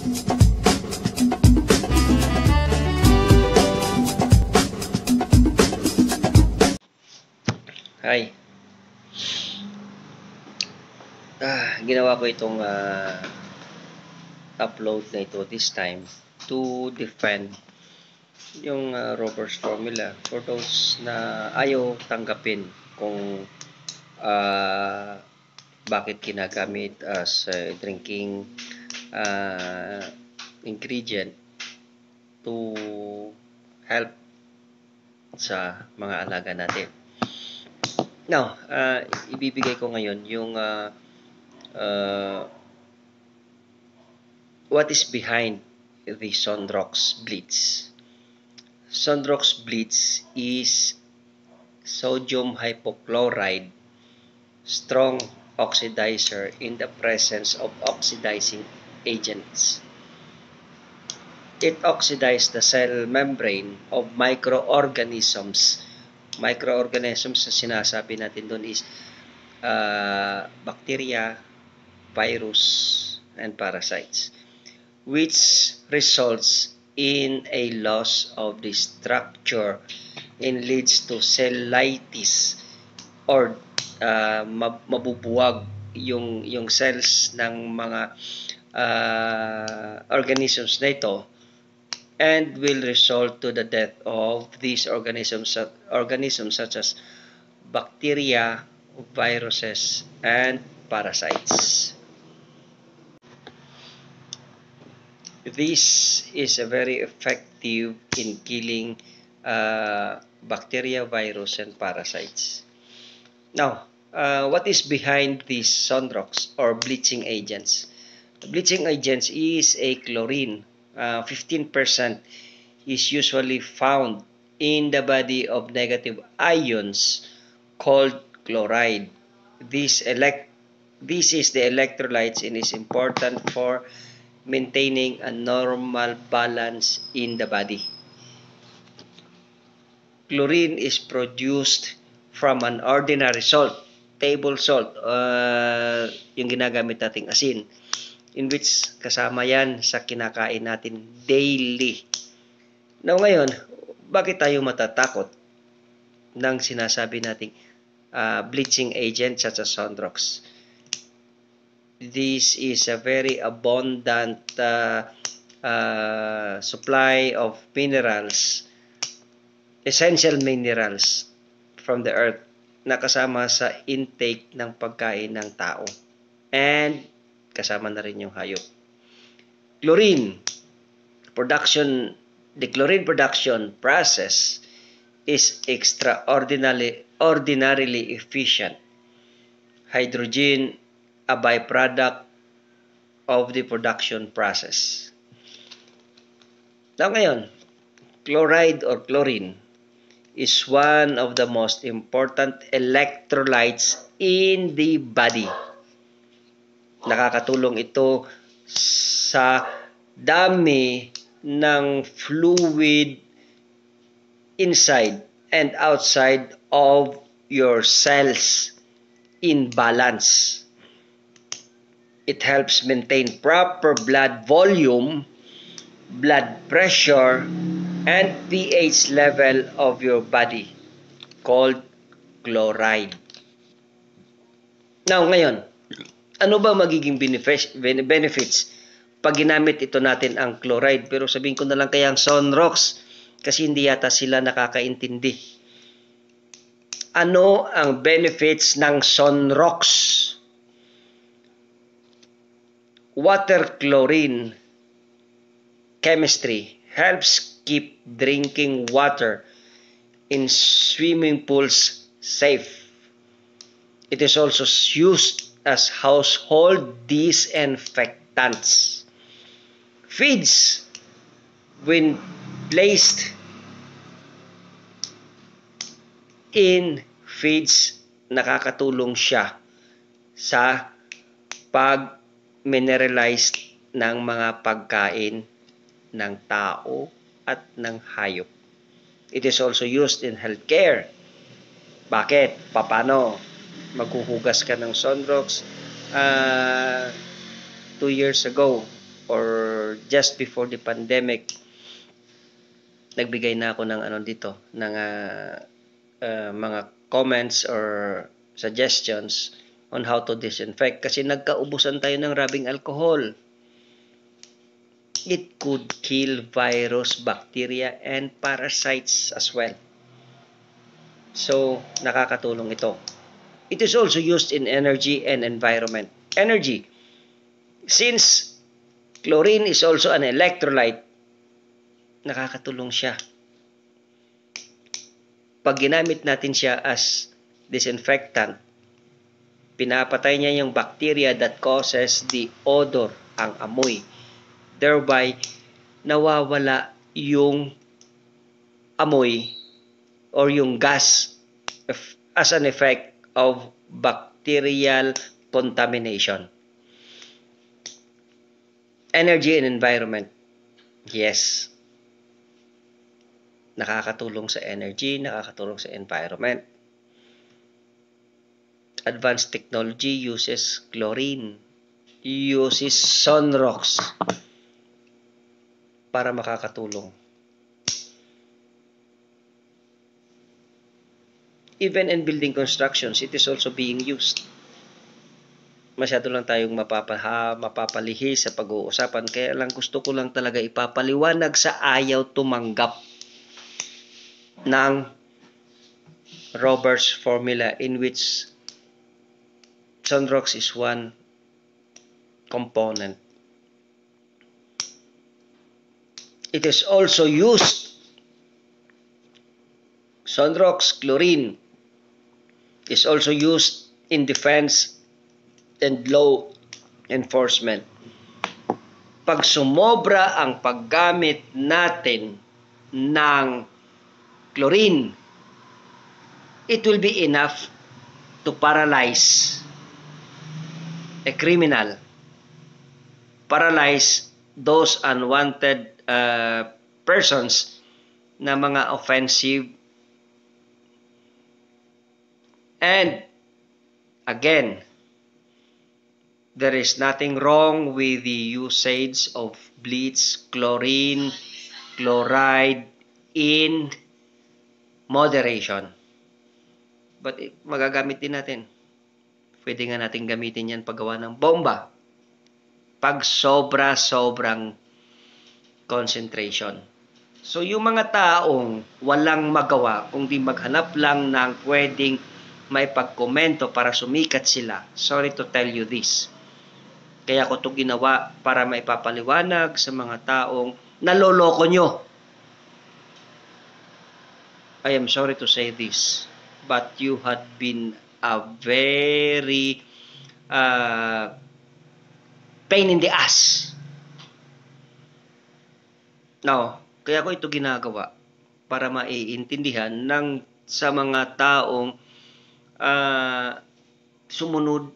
Hi. Ginawa ko itong upload na ito this time to defend yung Robert's formula for those na ayaw tanggapin kung bakit ginagamit as drinking ingredient to help sa mga alaga natin. Now, ibibigay ko ngayon yung what is behind the Sonrox Blitz. Sonrox Blitz is sodium hypochlorite, strong oxidizer in the presence of oxidizing agents. It oxidizes the cell membrane of microorganisms. Microorganisms na sinasabi natin doon is bacteria, virus, and parasites, which results in a loss of the structure and leads to cellitis or mabubuwag yung cells ng mga organisms na ito, and will result to the death of these organisms such as bacteria, viruses, and parasites. This is very effective in killing bacteria, virus, and parasites. Now, what is behind these Sonrox or bleaching agents? The bleaching agents is a chlorine. 15% is usually found in the body of negative ions called chloride. This is the electrolytes and is important for maintaining a normal balance in the body. Chlorine is produced from an ordinary salt, table salt, yung ginagamit nating asin, in which kasama yan sa kinakain natin daily. Now ngayon, bakit tayo matatakot ng sinasabi nating bleaching agent such as Sonrox? This is a very abundant supply of minerals, essential minerals from the earth na kasama sa intake ng pagkain ng tao. And kasama na rin yung hayop. Chlorine production, the chlorine production process is extraordinarily efficient. Hydrogen, a byproduct of the production process. Now ngayon, chloride or chlorine is one of the most important electrolytes in the body. Nakakatulong ito sa dami ng fluid inside and outside of your cells in balance. It helps maintain proper blood volume, blood pressure, and pH level of your body, called chloride. Now ngayon, ano ba magiging benefits pag ginamit ito natin ang chloride? Pero sabihin ko na lang kaya ang Sonrox kasi hindi yata sila nakakaintindi. Ano ang benefits ng Sonrox? Water chlorine chemistry helps keep drinking water in swimming pools safe. It is also used as household disinfectants. Feeds, when placed in feeds, nakakatulong siya sa pag-mineralize ng mga pagkain ng tao at ng hayop. It is also used in healthcare. Bakit? Paano? Maghuhugas ka ng Sonrox 2 years ago or or just before the pandemic, nagbigay na ako ng ng mga comments or suggestions on how to disinfect kasi nagkaubusan tayo ng rubbing alcohol. It could kill virus, bacteria, and parasites as well. So, nakakatulong ito. It is also used in energy and environment. Energy. Since chlorine is also an electrolyte, nakakatulong siya. Pag ginamit natin siya as disinfectant, pinapatay niya yung bacteria that causes the odor, ang amoy. Thereby, nawawala yung amoy or yung gas as an effect of bacterial contamination. Energy and environment. Yes. Nakakatulong sa energy, nakakatulong sa environment. Advanced technology uses chlorine, uses sunrox para makakatulong. Even in building constructions, it is also being used. Masyado lang tayong mapapalihi sa pag-uusapan, kaya lang gusto ko lang talaga ipapaliwanag sa ayaw tumanggap ng Robert's formula in which sunrox is one component. It is also used, sunrox, chlorine, is also used in defense and law enforcement. Pag sumobra ang paggamit natin ng chlorine, it will be enough to paralyze a criminal, paralyze those unwanted persons na mga offensive. And again, there is nothing wrong with the usage of bleach, chlorine, chloride in moderation. But magagamit din natin. Pwede nga natin gamitin yan paggawa ng bomba. Pag sobrang concentration. So yung mga taong walang magawa, kundi maghanap lang ng pwedeng may pagkomento para sumikat sila, sorry to tell you this. Kaya ko ito ginawa para maipapaliwanag sa mga taong naloloko nyo. I am sorry to say this, but you had been a very pain in the ass. Now, kaya ko ito ginagawa para maiintindihan sa mga taong sumunod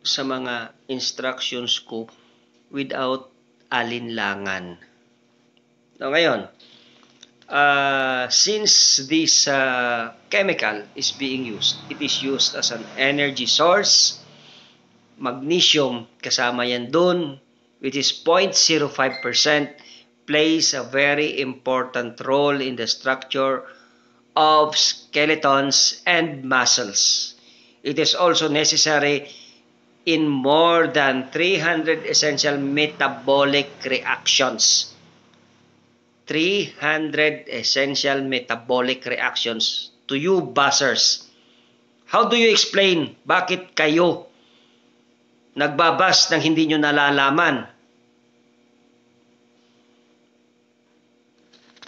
sa mga instructions ko without alinlangan. Now, ngayon, since this chemical is being used, it is used as an energy source. Magnesium, kasama yan dun, which is 0.05%, plays a very important role in the structure of skeletons and muscles. It is also necessary in more than 300 essential metabolic reactions. 300 essential metabolic reactions. To you buzzers, how do you explain bakit kayo nagbabas ng hindi nyo nalalaman?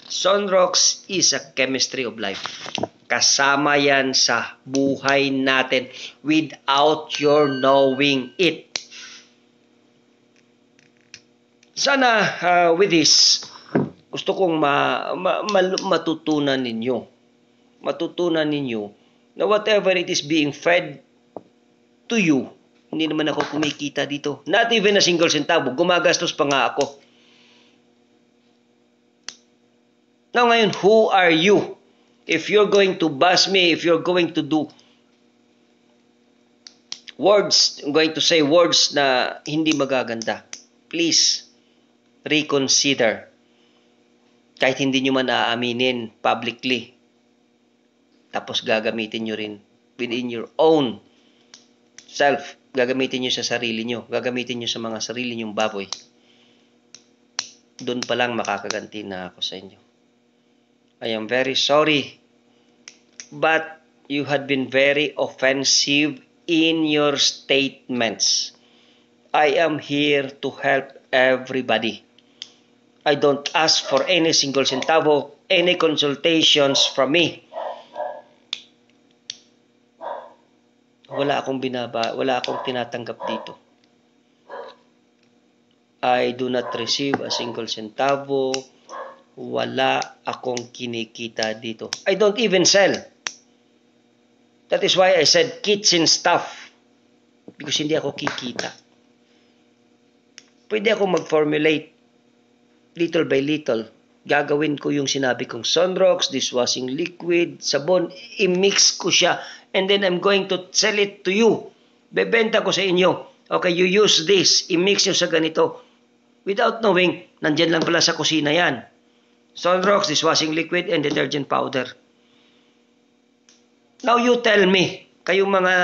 Sunrox is a chemistry of life. Kasama yan sa buhay natin without your knowing it. Sana with this, gusto kong matutunan ninyo. Matutunan ninyo na whatever it is being fed to you, hindi naman ako kumikita dito. Not even a single centavo. Gumagastos pa nga ako. Now ngayon, who are you? If you're going to bash me, if you're going to do words, I'm going to say words na hindi magaganda, please, reconsider. Kahit hindi nyo man aaminin publicly, tapos gagamitin nyo rin within your own self. Gagamitin nyo sa sarili nyo. Gagamitin nyo sa mga sarili nyong baboy. Doon pa lang makakaganti na ako sa inyo. I am very sorry, but you had been very offensive in your statements. I am here to help everybody. I don't ask for any single centavo, any consultations from me. Wala akong tinatanggap dito. I do not receive a single centavo. Wala akong kinikita dito. I don't even sell. That is why I said kitchen stuff. Because hindi ako kikita. Pwede ako mag-formulate little by little. Gagawin ko yung sinabi kong Sunrox, dishwashing liquid, sabon, i-mix ko siya, and then I'm going to sell it to you. Bebenta ko sa inyo. Okay, you use this, i-mix nyo sa ganito. Without knowing, nandyan lang pala sa kusina yan. Sunrox, dishwashing liquid, and detergent powder. Now you tell me, kayong mga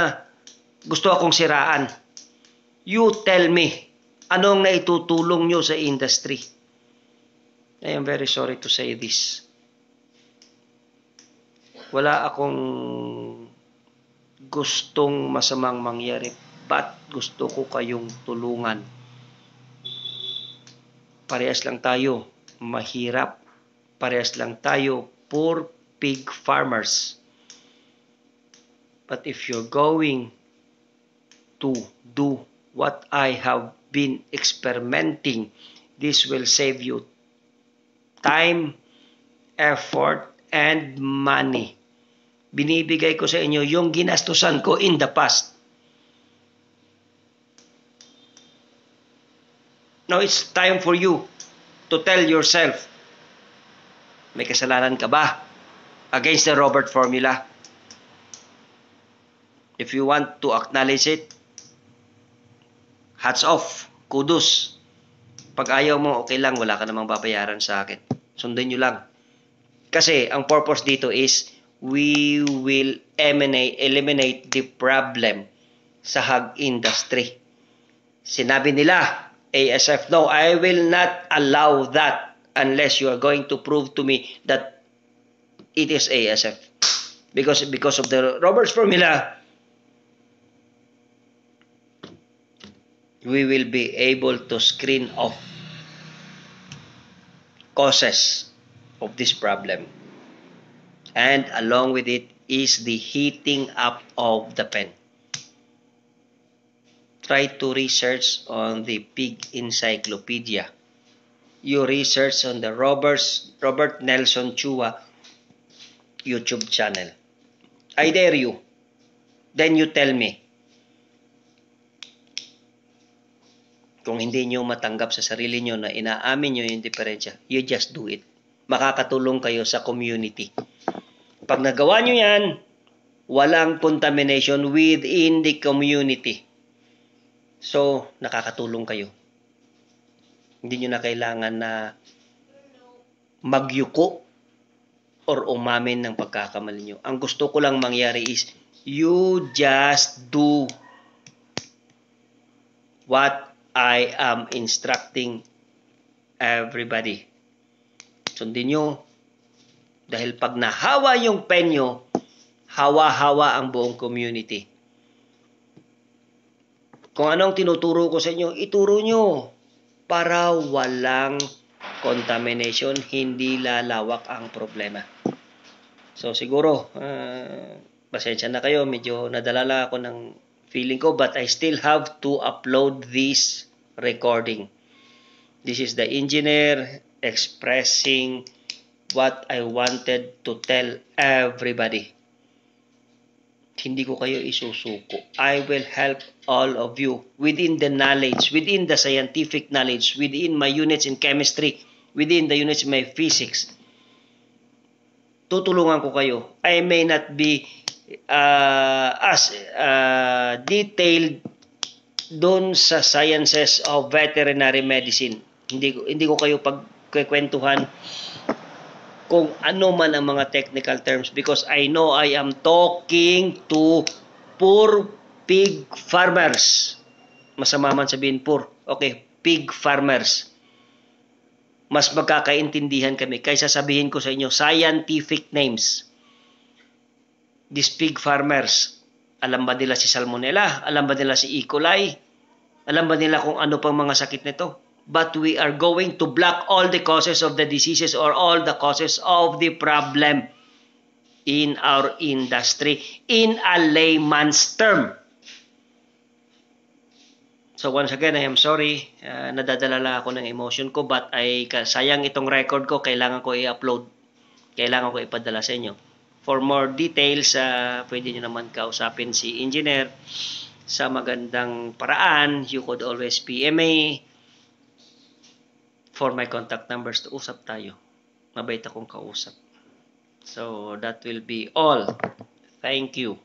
gusto akong siraan, you tell me, anong naitutulong nyo sa industry? I am very sorry to say this. Wala akong gustong masamang mangyari, but gusto ko kayong tulungan. Parehas lang tayo mahirap. Parehas lang tayo poor pig farmers. But if you're going to do what I have been experimenting, this will save you time, effort, and money. Binibigay ko sa inyo yung ginastusan ko in the past. Now it's time for you to tell yourself, may kasalanan ka ba against the Robert formula? If you want to acknowledge it, hats off, kudos. Pag ayaw mo, okay lang, wala ka namang babayaran sa akin. Sundan nyo lang. Kasi ang purpose dito is we will eliminate the problem sa hog industry. Sinabi nila, ASF, no, I will not allow that unless you are going to prove to me that it is ASF. Because of the Roberts formula, we will be able to screen off causes of this problem. And along with it is the heating up of the pen. Try to research on the Pig Encyclopedia. You research on the Robert Nelson Chua YouTube channel. I dare you. Then you tell me. Kung hindi nyo matanggap sa sarili nyo na inaamin nyo yung diferensya, you just do it. Makakatulong kayo sa community. Pag nagawa nyo yan, walang contamination within the community. So, nakakatulong kayo. Hindi nyo na kailangan na magyuko or umamin ng pagkakamali nyo. Ang gusto ko lang mangyari is, you just do what I am instructing everybody. Sundin nyo. Dahil pag nahawa yung pen nyo, hawa-hawa ang buong community. Kung anong tinuturo ko sa inyo, ituro nyo para walang contamination, hindi lalawak ang problema. So siguro, pasensya na kayo, medyo nadalala ako ng feeling ko, but I still have to upload this recording. This is the engineer expressing what I wanted to tell everybody. Hindi ko kayo isusuko. I will help all of you within the knowledge, within the scientific knowledge, within my units in chemistry, within the units in my physics. Tutulungan ko kayo. I may not be as detailed doon sa sciences of veterinary medicine. Hindi ko kayo pagkukwentuhan kung ano man ang mga technical terms because I know I am talking to poor pig farmers. Masama man sabihin poor. Okay, pig farmers. Mas magkakaintindihan kami kaysa sabihin ko sa inyo scientific names. These pig farmers, alam ba nila si Salmonella? Alam ba nila si E. coli? Alam ba nila kung ano pang mga sakit nito? But we are going to block all the causes of the diseases or all the causes of the problem in our industry in a layman's term. So once again, I am sorry. Nadadala lang ako ng emotion ko but sayang itong record ko. Kailangan ko i-upload. Kailangan ko ipadala sa inyo. For more details, pwede nyo naman kausapin si engineer sa magandang paraan. You could always PM me for my contact numbers to usap tayo. Mabait akong kausap. So that will be all. Thank you.